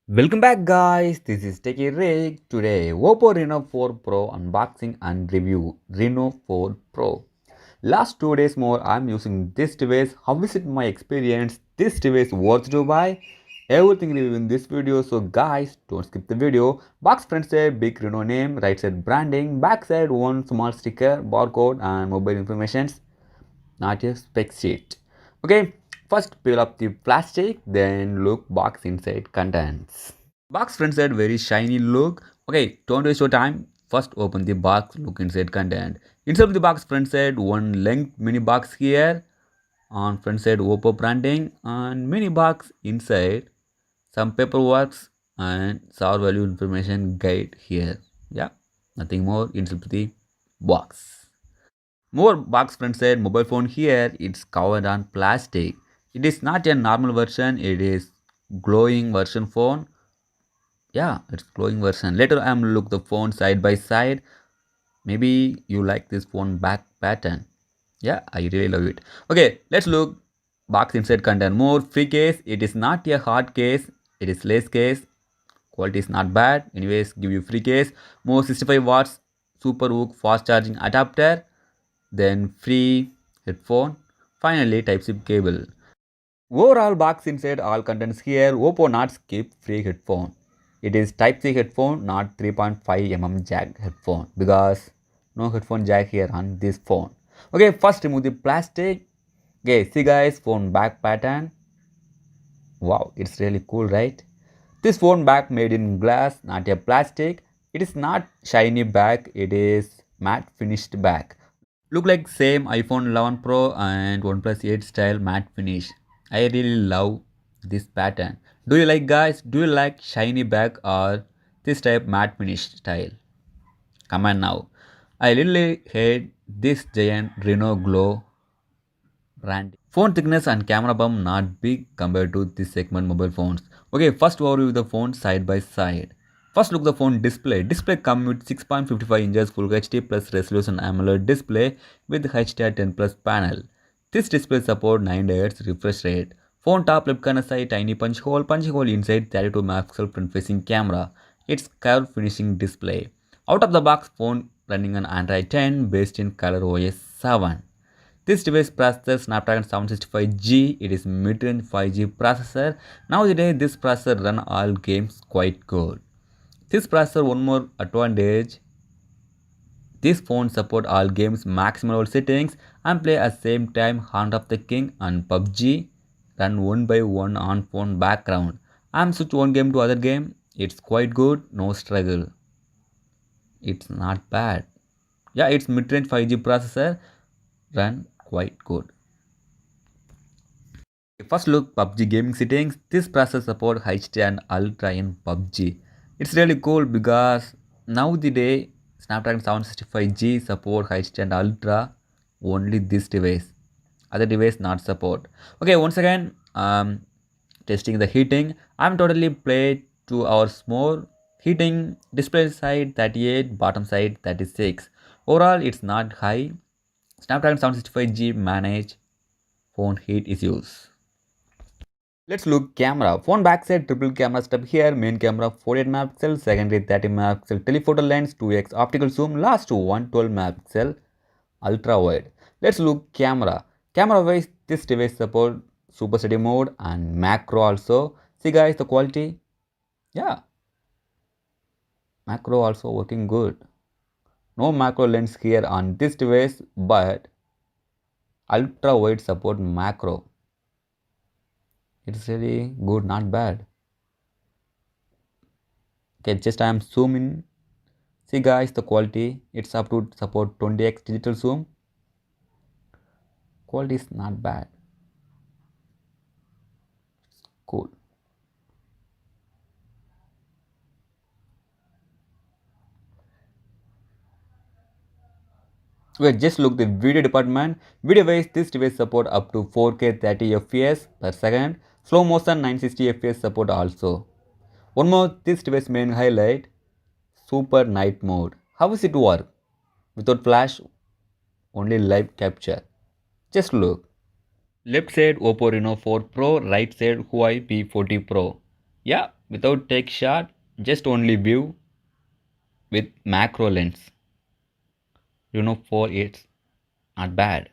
Welcome back guys, this is Techie Rick. Today OPPO Reno 4 Pro unboxing and review. Reno 4 Pro. Last 2 days more I'm using this device. How is it my experience? This device worth to buy? Everything review in this video, so guys don't skip the video. Box front side big Reno name, right side branding, back side one small sticker, barcode and mobile information, not a spec sheet. Okay, first peel up the plastic, then look box inside contents. Box front side very shiny look. Okay, don't waste your time. First open the box, look inside content. Inside of the box front side, one length mini box here. On front side OPPO branding and mini box inside. Some paperwork and SAR value information guide here. Yeah, nothing more inside the box. More box front side mobile phone here. It's covered on plastic. It is not a normal version. It is glowing version phone. Yeah, it's glowing version. Later I'm look the phone side by side. Maybe you like this phone back pattern. Yeah, I really love it. Okay, let's look box inside content. More free case. It is not a hard case. It is less case. Quality is not bad. Anyways, give you free case. More 65 watts super hook fast charging adapter. Then free headphone. Finally, Type-C cable. Overall box inside all contents here. OPPO not skip free headphone. It is Type-C headphone, not 3.5 mm jack headphone because no headphone jack here on this phone. Okay, first remove the plastic. Okay, see guys, phone back pattern. Wow, it's really cool, right? This phone back made in glass, not a plastic. It is not shiny back. It is matte finished back. Look like same iPhone 11 Pro and OnePlus 8 style matte finish. I really love this pattern. Do you like guys? Do you like shiny back or this type matte finish style? Comment now. I really hate this giant Reno Glow brand. Phone thickness and camera bump not big compared to this segment mobile phones. Okay, first overview the phone side by side. First look the phone display. Display come with 6.55 inches Full HD plus resolution AMOLED display with HDR10 plus panel. This display support 9 Hz refresh rate. Phone top left corner side tiny punch hole inside 32 megapixel front facing camera. It's curved finishing display. Out of the box phone running on Android 10 based in ColorOS 7. This device processors Snapdragon 765G. It is mid-range 5G processor. Nowadays, this processor run all games quite good. This processor one more advantage. This phone support all games maximum settings and play at same time Hand of the King and PUBG run one by one on phone background. I'm switch one game to other game. It's quite good, no struggle. It's not bad. Yeah, it's mid-range 5G processor run quite good. First look PUBG gaming settings. This processor support HD and Ultra in PUBG. It's really cool because now the day Snapdragon 765G support HD and Ultra only this device. Other device not support. Okay, once again testing the heating. I'm totally played 2 hours more. Heating display side 38, bottom side 36. Overall it's not high. Snapdragon 765G manage phone heat issues. Let's look camera. Phone backside triple camera setup here. Main camera 48 megapixel, secondary 30 megapixel telephoto lens, 2x optical zoom, last 112 megapixel ultra wide. Let's look camera. Camera wise, this device support super steady mode and macro also. See guys the quality. Yeah, macro also working good. No macro lens here on this device, but ultra wide support macro. It's really good, not bad. Okay, just I am zooming. See guys the quality, it's up to support 20x digital zoom. Quality is not bad. Cool. Wait, just look the video department. Video wise, this device support up to 4K 30 FPS per second. Slow motion 960 FPS support also. One more, this device main highlight, super night mode. How does it work? Without flash, only live capture. Just look. Left side OPPO Reno 4 Pro, right side Huawei P40 Pro. Yeah, without take shot, just only view with macro lens. Reno 4 it's not bad.